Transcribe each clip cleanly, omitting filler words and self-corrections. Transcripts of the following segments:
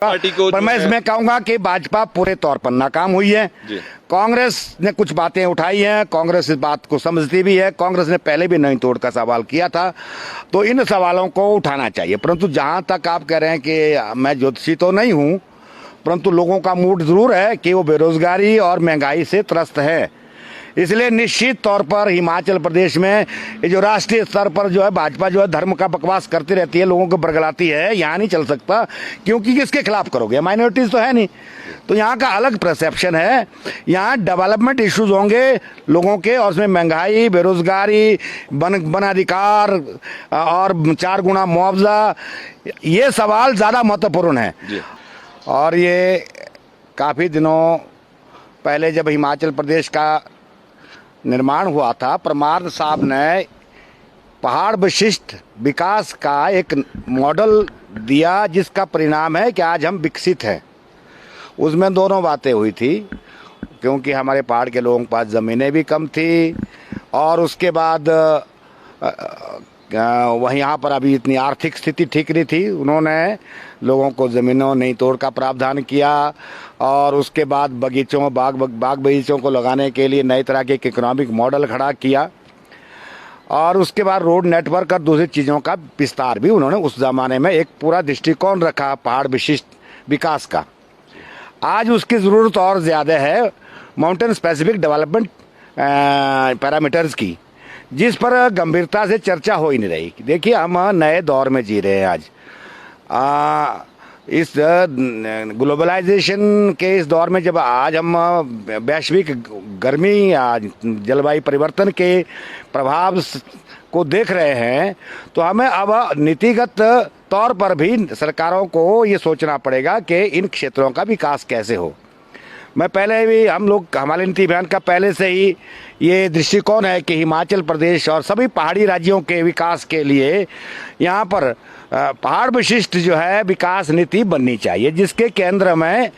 Party को, पर मैं इसमें कहूंगा कि भाजपा पूरे तौर पर नाकाम हुई है। कांग्रेस ने कुछ बातें उठाई हैं, कांग्रेस इस बात को समझती भी है। कांग्रेस ने पहले भी नहीं तोड़ का सवाल किया था, तो इन सवालों को उठाना चाहिए। परंतु जहां तक आप कह रहे हैं कि मैं ज्योतिषी तो नहीं हूं, परंतु लोगों का मूड जरूर है कि वो बेरोजगारी और महंगाई से त्रस्त है। इसलिए निश्चित तौर पर हिमाचल प्रदेश में ये जो राष्ट्रीय स्तर पर जो है भाजपा जो है धर्म का बकवास करती रहती है, लोगों को बरगलाती है, यहाँ नहीं चल सकता। क्योंकि किसके खिलाफ करोगे, माइनॉरिटीज तो है नहीं, तो यहाँ का अलग परसेप्शन है। यहाँ डेवलपमेंट इश्यूज होंगे लोगों के, और उसमें महंगाई, बेरोजगारी, वन अधिकार और 4 गुना मुआवजा, ये सवाल ज़्यादा महत्वपूर्ण है। और ये काफ़ी दिनों पहले जब हिमाचल प्रदेश का निर्माण हुआ था, परमार साहब ने पहाड़ विशिष्ट विकास का एक मॉडल दिया, जिसका परिणाम है कि आज हम विकसित हैं। उसमें दोनों बातें हुई थी, क्योंकि हमारे पहाड़ के लोगों के पास ज़मीनें भी कम थी, और उसके बाद वहीं यहाँ पर अभी इतनी आर्थिक स्थिति ठीक नहीं थी। उन्होंने लोगों को ज़मीनों नहीं तोड़ का प्रावधान किया, और उसके बाद बगीचों बाग बगीचों को लगाने के लिए नई तरह के एक इकोनॉमिक मॉडल खड़ा किया, और उसके बाद रोड नेटवर्क और दूसरी चीज़ों का विस्तार भी उन्होंने उस ज़माने में एक पूरा दृष्टिकोण रखा पहाड़ विशिष्ट विकास का। आज उसकी ज़रूरत और ज़्यादा है माउंटेन स्पेसिफिक डेवलपमेंट पैरामीटर्स की, जिस पर गंभीरता से चर्चा हो ही नहीं रही। देखिए, हम नए दौर में जी रहे हैं आज। इस ग्लोबलाइजेशन के इस दौर में जब आज हम वैश्विक गर्मी या जलवायु परिवर्तन के प्रभाव को देख रहे हैं, तो हमें अब नीतिगत तौर पर भी सरकारों को ये सोचना पड़ेगा कि इन क्षेत्रों का विकास कैसे हो। मैं पहले भी हमारे नीति बयान का पहले से ही ये दृष्टिकोण है कि हिमाचल प्रदेश और सभी पहाड़ी राज्यों के विकास के लिए यहाँ पर पहाड़ विशिष्ट जो है विकास नीति बननी चाहिए, जिसके केंद्र में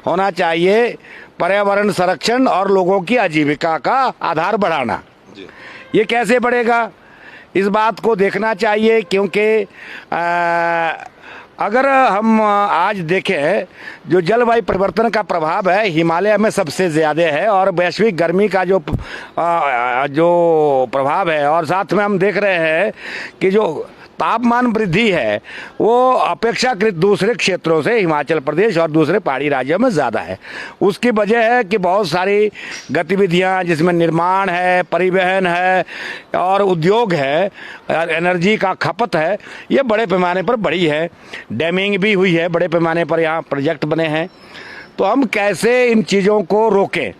होना चाहिए पर्यावरण संरक्षण और लोगों की आजीविका का आधार बढ़ाना। ये कैसे बढ़ेगा, इस बात को देखना चाहिए, क्योंकि अगर हम आज देखें जो जलवायु परिवर्तन का प्रभाव है हिमालय में सबसे ज़्यादा है, और वैश्विक गर्मी का जो प्रभाव है, और साथ में हम देख रहे हैं कि जो तापमान वृद्धि है वो अपेक्षाकृत दूसरे क्षेत्रों से हिमाचल प्रदेश और दूसरे पहाड़ी राज्यों में ज़्यादा है। उसकी वजह है कि बहुत सारी गतिविधियां जिसमें निर्माण है, परिवहन है और उद्योग है, एनर्जी का खपत है, ये बड़े पैमाने पर बढ़ी है। डैमिंग भी हुई है, बड़े पैमाने पर यहाँ प्रोजेक्ट बने हैं। तो हम कैसे इन चीज़ों को रोकें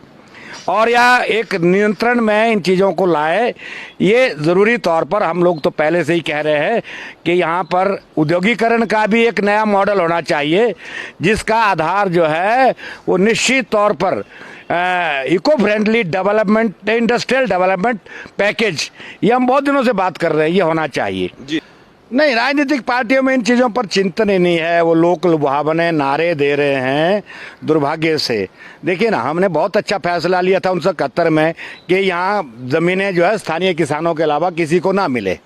और या एक नियंत्रण में इन चीज़ों को लाए, ये ज़रूरी तौर पर हम लोग तो पहले से ही कह रहे हैं कि यहाँ पर उद्योगीकरण का भी एक नया मॉडल होना चाहिए, जिसका आधार जो है वो निश्चित तौर पर eco friendly development, industrial development package, ये हम बहुत दिनों से बात कर रहे हैं, ये होना चाहिए। नहीं, राजनीतिक पार्टियों में इन चीज़ों पर चिंतन ही नहीं है, वो लोक लुभावने नारे दे रहे हैं दुर्भाग्य से। देखिए ना, हमने बहुत अच्छा फैसला लिया था 1971 में कि यहाँ ज़मीनें जो है स्थानीय किसानों के अलावा किसी को ना मिले।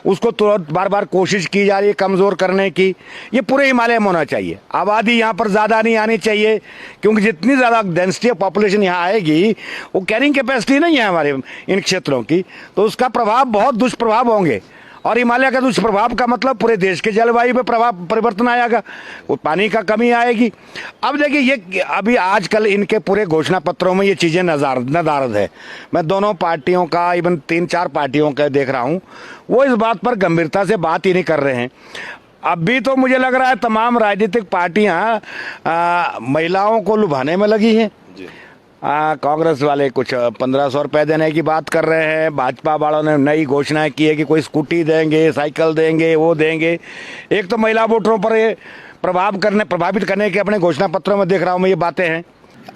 उसको तुरंत बार बार कोशिश की जा रही है कमज़ोर करने की। ये पूरे हिमालय में होना चाहिए। आबादी यहाँ पर ज़्यादा नहीं आनी चाहिए, क्योंकि जितनी ज़्यादा डेंसिटी ऑफ पॉपुलेशन यहाँ आएगी, वो कैरिंग कैपेसिटी नहीं है हमारे इन क्षेत्रों की, तो उसका प्रभाव बहुत दुष्प्रभाव होंगे। और हिमालय का दुष्प्रभाव का मतलब पूरे देश के जलवायु में प्रभाव परिवर्तन आएगा, वो पानी का कमी आएगी। अब देखिए, ये अभी आजकल इनके पूरे घोषणा पत्रों में ये चीज़ें नदारद है। मैं दोनों पार्टियों का, इवन 3-4 पार्टियों का देख रहा हूँ, वो इस बात पर गंभीरता से बात ही नहीं कर रहे हैं। अभी तो मुझे लग रहा है तमाम राजनीतिक पार्टियाँ महिलाओं को लुभाने में लगी हैं। कांग्रेस वाले कुछ 1500 रुपये देने की बात कर रहे हैं, भाजपा वालों ने नई घोषणाएं की है कि कोई स्कूटी देंगे, साइकिल देंगे, वो देंगे। एक तो महिला वोटरों पर ये प्रभावित करने के अपने घोषणा पत्रों में देख रहा हूँ मैं ये बातें हैं।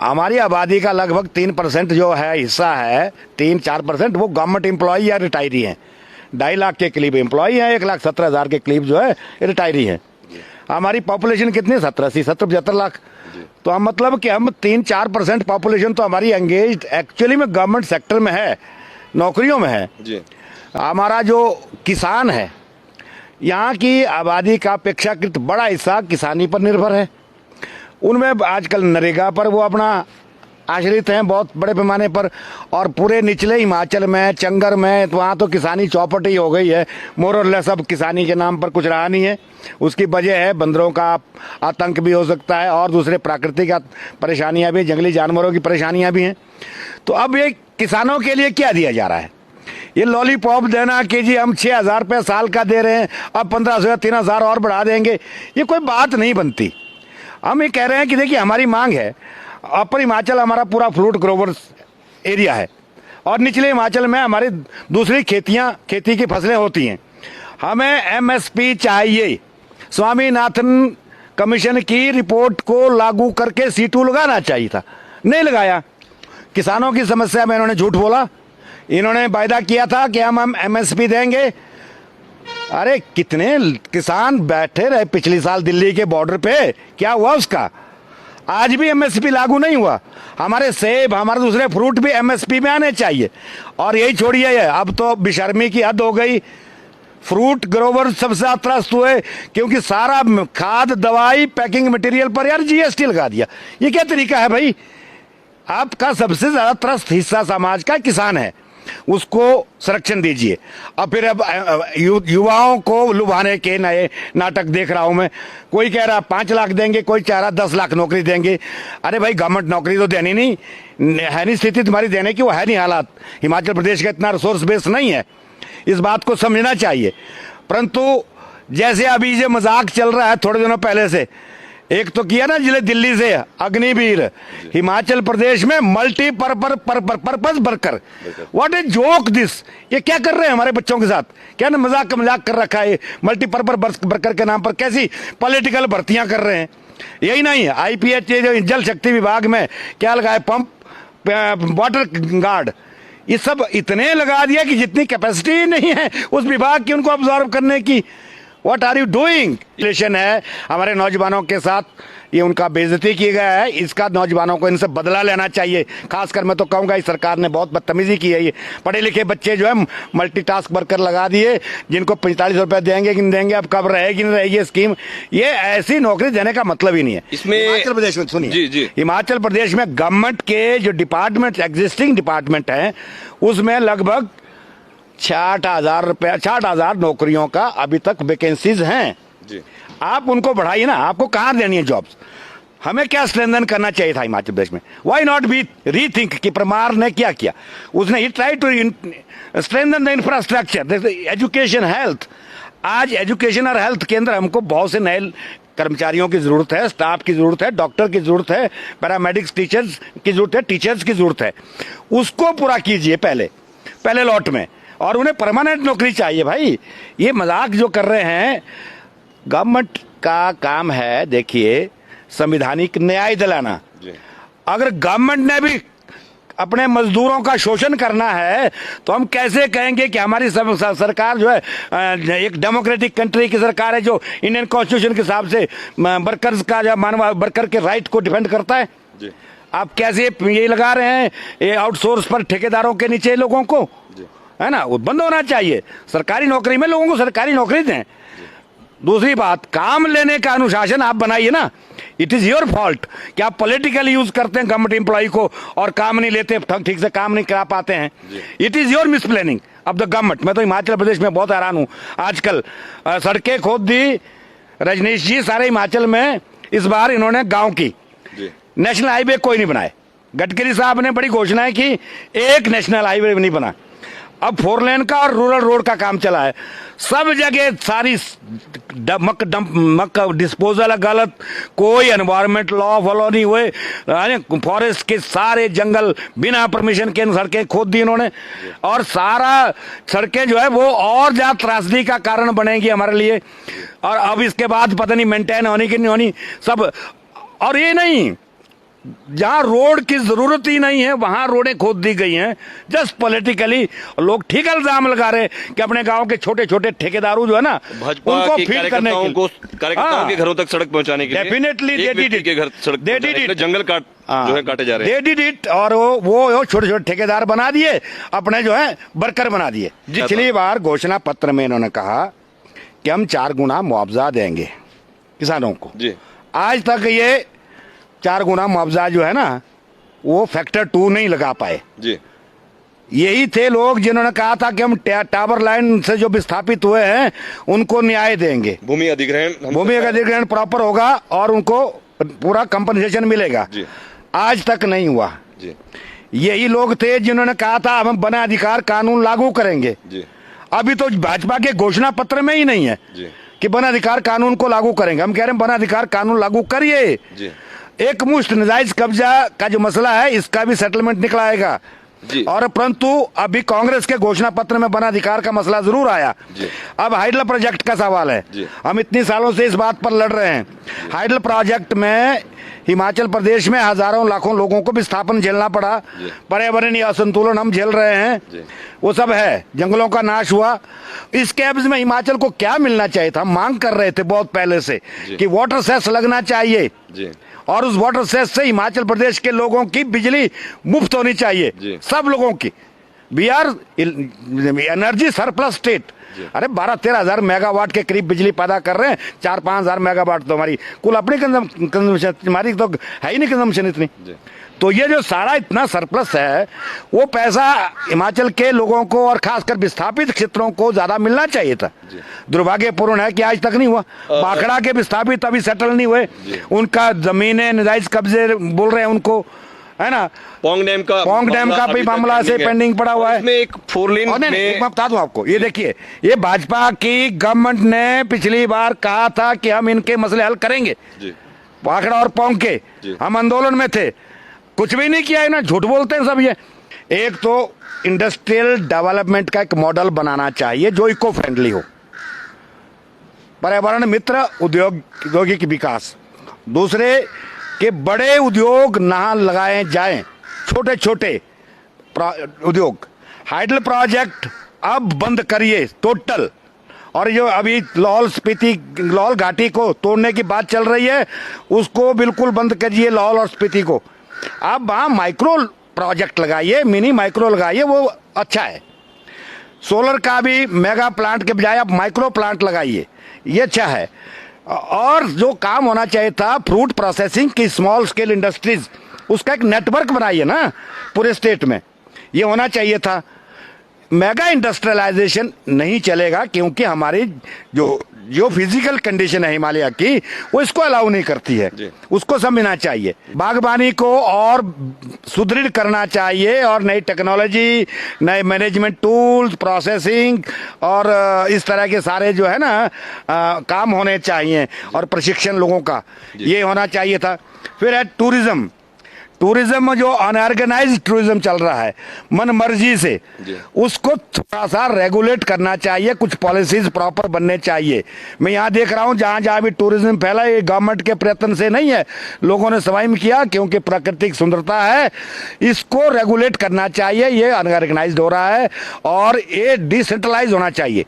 हमारी आबादी का लगभग 3% जो है हिस्सा है, 3-4% वो गवर्नमेंट एम्प्लॉई या रिटायरी हैं। 2.5 लाख के करीब एम्प्लॉई हैं, 1,17,000 के करीब जो है रिटायरी हैं। हमारी पॉपुलेशन कितनी, 70-75 लाख। तो हम मतलब कि हम 3-4% पॉपुलेशन तो हमारी एंगेज्ड एक्चुअली में गवर्नमेंट सेक्टर में है, नौकरियों में है जी। हमारा जो किसान है, यहाँ की आबादी का अपेक्षाकृत बड़ा हिस्सा किसानी पर निर्भर है। उनमें आजकल नरेगा पर वो अपना आश्रित हैं बहुत बड़े पैमाने पर। और पूरे निचले हिमाचल में, चंगर में, तो वहाँ तो किसानी चौपट ही हो गई है, मोर और लेस। अब किसानी के नाम पर कुछ रहा नहीं है। उसकी वजह है बंदरों का आतंक भी हो सकता है, और दूसरे प्राकृतिक परेशानियाँ भी, जंगली जानवरों की परेशानियाँ भी हैं। तो अब ये किसानों के लिए क्या दिया जा रहा है? ये लॉलीपॉप देना कि जी हम 6,000 रुपये साल का दे रहे हैं, अब 1,500 या 3,000 और बढ़ा देंगे, ये कोई बात नहीं बनती। हम ये कह रहे हैं कि देखिए हमारी मांग है, अपर हिमाचल हमारा पूरा फ्रूट ग्रोवर्स एरिया है, और निचले हिमाचल में हमारी दूसरी खेती की फसलें होती हैं। हमें एमएसपी चाहिए। स्वामीनाथन कमीशन की रिपोर्ट को लागू करके C2 लगाना चाहिए था, नहीं लगाया। किसानों की समस्या में इन्होंने झूठ बोला। इन्होंने वायदा किया था कि हम एमएसपी देंगे। अरे कितने किसान बैठे रहे पिछले साल दिल्ली के बॉर्डर पे, क्या हुआ उसका? आज भी एमएसपी लागू नहीं हुआ। हमारे सेब, हमारे दूसरे फ्रूट भी एमएसपी में आने चाहिए। और यही छोड़िए, अब तो बेशर्मी की हद हो गई। फ्रूट ग्रोवर सबसे ज्यादा त्रस्त हुए क्योंकि सारा खाद, दवाई, पैकिंग मटेरियल पर यार जीएसटी लगा दिया। ये क्या तरीका है भाई? आपका सबसे ज्यादा त्रस्त हिस्सा समाज का किसान है, उसको संरक्षण दीजिए। अब फिर अब युवाओं को लुभाने के नए नाटक देख रहा हूं मैं। कोई कह रहा 5 लाख देंगे, कोई कह रहा 10 लाख नौकरी देंगे। अरे भाई गवर्नमेंट नौकरी तो देनी नहीं है, नहीं स्थिति तुम्हारी देने की, वो है नहीं हालात। हिमाचल प्रदेश का इतना रिसोर्स बेस नहीं है, इस बात को समझना चाहिए। परंतु जैसे अभी ये मजाक चल रहा है थोड़े दिनों पहले से, एक तो किया ना जिले दिल्ली से अग्निवीर, हिमाचल प्रदेश में multi purpose worker. What a joke this! ये क्या कर रहे हैं हमारे बच्चों के साथ? क्या ना मजाक कर रखा है मल्टी पर्पस वर्कर के नाम पर? कैसी पॉलिटिकल भर्तियां कर रहे हैं? यही नहीं, IPH जो जल शक्ति विभाग में क्या लगाए, पंप, वाटर गार्ड, ये सब इतने लगा दिया कि जितनी कैपेसिटी नहीं है उस विभाग की उनको अब्जॉर्व करने की। What are you doing? Relation है हमारे नौजवानों के साथ, ये उनका बेइज्जती किया गया है। इसका नौजवानों को इनसे बदला लेना चाहिए। खासकर मैं तो कहूँगा इस सरकार ने बहुत बदतमीजी की है। ये पढ़े लिखे बच्चे जो है मल्टीटास्क वर्कर लगा दिए, जिनको 45 रुपए देंगे कि नहीं देंगे, अब कब रहेगी नहीं रहेगी स्कीम। ये ऐसी नौकरी देने का मतलब ही नहीं है। इसमें हिमाचल प्रदेश में सुनिए, हिमाचल प्रदेश में गवर्नमेंट के जो डिपार्टमेंट, एग्जिस्टिंग डिपार्टमेंट है, उसमें लगभग 60,000 नौकरियों का अभी तक वैकेंसीज हैं जी। आप उनको बढ़ाइए ना, आपको कहाँ देनी है जॉब्स? हमें क्या स्ट्रेंथन करना चाहिए था हिमाचल प्रदेश में? व्हाई नॉट बी रीथिंक कि परमार ने क्या किया? उसने ही try to strengthen the infrastructure, education, health. आज एजुकेशन और हेल्थ के अंदर हमको बहुत से नए कर्मचारियों की जरूरत है, स्टाफ की जरूरत है, डॉक्टर की जरूरत है, पैरामेडिक्स टीचर्स की जरूरत है, टीचर्स की जरूरत है। उसको पूरा कीजिए पहले लॉट में, और उन्हें परमानेंट नौकरी चाहिए भाई। ये मजाक जो कर रहे हैं, गवर्नमेंट का काम है देखिए संवैधानिक न्याय दिलाना। अगर गवर्नमेंट ने भी अपने मजदूरों का शोषण करना है तो हम कैसे कहेंगे कि हमारी सरकार जो है एक डेमोक्रेटिक कंट्री की सरकार है जो इंडियन कॉन्स्टिट्यूशन के हिसाब से वर्कर्स का, जो मानव वर्कर के राइट को डिफेंड करता है। आप कैसे ये लगा रहे हैं ये आउटसोर्स पर ठेकेदारों के नीचे लोगों को, है ना? वो बंद होना चाहिए। सरकारी नौकरी में लोगों को सरकारी नौकरी दें। दूसरी बात, काम लेने का अनुशासन आप बनाइए ना। इट इज योर फॉल्ट कि आप पॉलिटिकल यूज करते हैं गवर्नमेंट एम्प्लॉय को और काम नहीं लेते, ठीक से काम नहीं करा पाते हैं। It is your miss planning of the government. मैं तो हिमाचल प्रदेश में बहुत हैरान हूं। आजकल सड़कें खोद दी रजनीश जी सारे हिमाचल में। इस बार इन्होंने गांव की नेशनल हाईवे कोई नहीं बनाए। गडकरी साहब ने बड़ी घोषणाएं की, एक नेशनल हाईवे नहीं बना। अब 4 लेन का और रूरल रोड का काम चला है। सब जगह सारी मक डिस्पोजल गलत, कोई एनवायरमेंट लॉ फॉलो नहीं हुए। फॉरेस्ट के सारे जंगल बिना परमिशन के सड़कें खोद दी इन्होंने, और सारा सड़कें जो है वो और ज्यादा त्रासदी का कारण बनेगी हमारे लिए। और अब इसके बाद पता नहीं मेंटेन होनी कि नहीं होनी सब। और ये नहीं, जहां रोड की जरूरत ही नहीं है वहां रोडें खोद दी गई हैं जस्ट पॉलिटिकली। लोग ठीक इल्जाम लगा रहे कि अपने गांव के छोटे छोटे ठेकेदारों जो है ना उनको फीड करने के लिए, कार्यकर्ताओं के घरों तक सड़क पहुंचाने के लिए डेफिनेटली जंगल जो है काटे जा रहे हैं, दे डिड इट। और वो छोटे छोटे ठेकेदार बना दिए, अपने जो है वर्कर बना दिए। पिछली बार घोषणा पत्र में इन्होंने कहा कि हम 4 गुना मुआवजा देंगे किसानों को। आज तक ये 4 गुना मुआवजा जो है ना वो फैक्टर 2 नहीं लगा पाए जी। यही थे लोग जिन्होंने कहा था कि हम टावर लाइन से जो विस्थापित हुए हैं उनको न्याय देंगे, भूमि अधिग्रहण प्रॉपर होगा और उनको पूरा कंपनसेशन मिलेगा। आज तक नहीं हुआ जी। यही लोग थे जिन्होंने कहा था हम वन अधिकार कानून लागू करेंगे जी। अभी तो भाजपा के घोषणा पत्र में ही नहीं है जी कि वन अधिकार कानून को लागू करेंगे। हम कह रहे हैं वन अधिकार कानून लागू करिए, एक मुश्त नाजायज कब्जा का जो मसला है इसका भी सेटलमेंट निकलाएगा और परंतु अभी कांग्रेस के घोषणा पत्र में वन अधिकार का मसला जरूर आया। अब हाइडल प्रोजेक्ट का सवाल है, हम इतनी सालों से इस बात पर लड़ रहे हैं। हाइडल प्रोजेक्ट में हिमाचल प्रदेश में हजारों लाखों लोगों को विस्थापन झेलना पड़ा, पर्यावरणीय असंतुलन हम झेल रहे हैं, वो सब है, जंगलों का नाश हुआ। इसके एवज में हिमाचल को क्या मिलना चाहिए था? हम मांग कर रहे थे बहुत पहले से कि वाटर सेस लगना चाहिए और उस वाटर सेस से हिमाचल प्रदेश के लोगों की बिजली मुफ्त होनी चाहिए, सब लोगों की। We are energy surplus state. अरे 12-13 हजार मेगावाट के करीब बिजली पैदा कर रहे हैं, 4-5 हजार मेगावाट तो हमारी कुल अपनी कंजम्पशन, हमारी तो है ही नहीं कंजम्पशन इतनी। तो ये जो सारा इतना सरप्लस है वो पैसा हिमाचल के लोगों को और खासकर विस्थापित क्षेत्रों को ज्यादा मिलना चाहिए था। दुर्भाग्यपूर्ण है कि आज तक नहीं हुआ। बाखड़ा के विस्थापित अभी सेटल नहीं हुए, उनका जमीनें नाजायज कब्जे बोल रहे हैं उनको, है ना। पौंग डैम का भी मामला से पेंडिंग पड़ा हुआ है। इसमें एक 4 लेन में मैं बता दूं आपको, ये देखिए, ये भाजपा की गवर्नमेंट ने पिछली बार कहा था कि हम इनके मसले हल करेंगे, बाखड़ा और पौंग के। हम आंदोलन में थे, कुछ भी नहीं किया इन्होंने, झूठ बोलते हैं सब। ये एक तो इंडस्ट्रियल डेवलपमेंट का एक मॉडल बनाना चाहिए जो इको फ्रेंडली हो, पर्यावरण मित्र औद्योगिक विकास। दूसरे कि बड़े उद्योग ना लगाए जाएं, छोटे छोटे उद्योग। हाइडल प्रोजेक्ट अब बंद करिए टोटल, और जो अभी लाहौल घाटी को तोड़ने की बात चल रही है उसको बिल्कुल बंद करिए, लाहौल और स्पीति को। अब वहां माइक्रो प्रोजेक्ट लगाइए, मिनी माइक्रो लगाइए, वो अच्छा है। सोलर का भी मेगा प्लांट के बजाय आप माइक्रो प्लांट लगाइए, ये अच्छा है। और जो काम होना चाहिए था फ्रूट प्रोसेसिंग की स्मॉल स्केल इंडस्ट्रीज, उसका एक नेटवर्क बनाइए ना पूरे स्टेट में, ये होना चाहिए था। मेगा इंडस्ट्रियलाइजेशन नहीं चलेगा क्योंकि हमारी जो फिजिकल कंडीशन है हिमालय की वो इसको अलाउ नहीं करती है, उसको समझना चाहिए। बागवानी को और सुदृढ़ करना चाहिए और नई टेक्नोलॉजी, नए मैनेजमेंट टूल्स, प्रोसेसिंग और इस तरह के सारे जो है ना काम होने चाहिए और प्रशिक्षण लोगों का, ये होना चाहिए था। फिर है टूरिज्म जो अनऑर्गेनाइज्ड टूरिज्म चल रहा है मन मर्जी से, उसको थोड़ा सा रेगुलेट करना चाहिए, कुछ पॉलिसीज प्रॉपर बनने चाहिए। मैं यहाँ देख रहा हूँ जहाँ जहाँ भी टूरिज्म फैला, ये गवर्नमेंट के प्रयत्न से नहीं है, लोगों ने स्वयं किया क्योंकि प्राकृतिक सुंदरता है, इसको रेगुलेट करना चाहिए। ये अनऑर्गेनाइज्ड हो रहा है और ये डिसेंट्रलाइज होना चाहिए।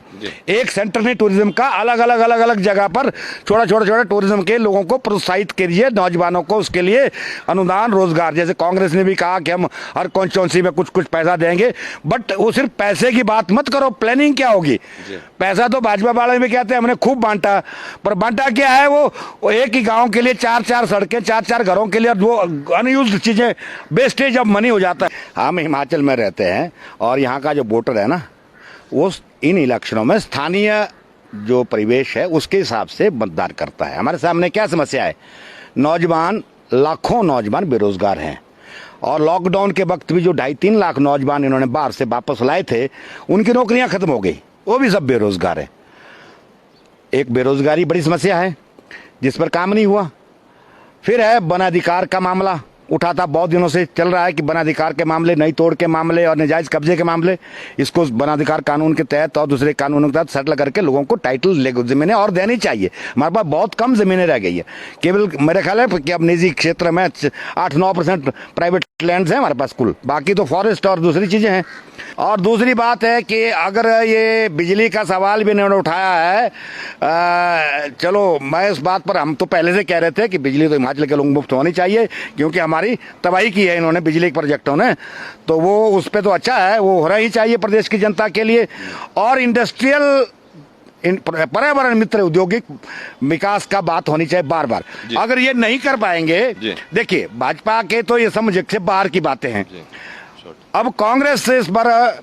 एक सेंटर नहीं टूरिज्म का, अलग अलग जगह पर छोटा टूरिज्म के लोगों को प्रोत्साहित कीजिए, नौजवानों को उसके लिए अनुदान, रोजगार। जैसे कांग्रेस ने भी कहा कि हम हर कॉन्स्टिट्यूंसी में कुछ पैसा देंगे, बट वो सिर्फ पैसे की बात मत करो, प्लानिंग क्या होगी। पैसा तो भाजपा वाले भी कहते हैं हमने खूब बांटा, पर बांटा क्या है? वो एक ही गांव के लिए 4-4 सड़कें, 4-4 घरों के लिए, वो अनयूज्ड चीजें, वेस्टेज ऑफ मनी हो जाता है। हम हिमाचल में रहते हैं और यहाँ का जो वोटर है ना, वो इन इलेक्शनों में स्थानीय जो परिवेश है उसके हिसाब से मतदान करता है। हमारे सामने क्या समस्या है? लाखों नौजवान बेरोजगार हैं और लॉकडाउन के वक्त भी जो 2.5-3 लाख नौजवान इन्होंने बाहर से वापस लाए थे, उनकी नौकरियां खत्म हो गई, वो भी सब बेरोजगार हैं। एक बेरोजगारी बड़ी समस्या है जिस पर काम नहीं हुआ। फिर है वन अधिकार का मामला उठा था, बहुत दिनों से चल रहा है कि वन अधिकार के मामले, नई तोड़ के मामले और नाजायज कब्जे के मामले, इसको वन अधिकार कानून के तहत और दूसरे कानूनों के तहत सेटल करके लोगों को टाइटल जमीनें और देनी चाहिए। हमारे पास बहुत कम जमीनें रह गई है, केवल मेरे ख्याल है कि अब निजी क्षेत्र में 8-9% प्राइवेट लैंड है हमारे पास कुल, बाकी तो फॉरेस्ट और दूसरी चीजें हैं। और दूसरी बात है कि अगर ये बिजली का सवाल भी इन्होंने उठाया है, चलो मैं इस बात पर, हम तो पहले से कह रहे थे कि बिजली तो हिमाचल के लोग मुफ्त होनी चाहिए क्योंकि हमारी तबाही की है इन्होंने बिजली के प्रोजेक्टों ने, तो वो उस पे तो अच्छा है, वो होना ही चाहिए प्रदेश की जनता के लिए। और इंडस्ट्रियल पर्यावरण मित्र औद्योगिक विकास का बात होनी चाहिए बार बार। अगर ये नहीं कर पाएंगे, देखिए भाजपा के तो ये समझ से बाहर की बातें हैं। अब कांग्रेस से इस बार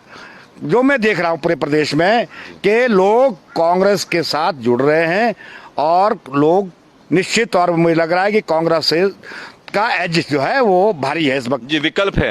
जो मैं देख रहा हूं पूरे प्रदेश में कि लोग कांग्रेस के साथ जुड़ रहे हैं और लोग निश्चित तौर पर मुझे लग रहा है कि कांग्रेस से का एज जो है वो भारी है इस वक्त। जी, विकल्प है।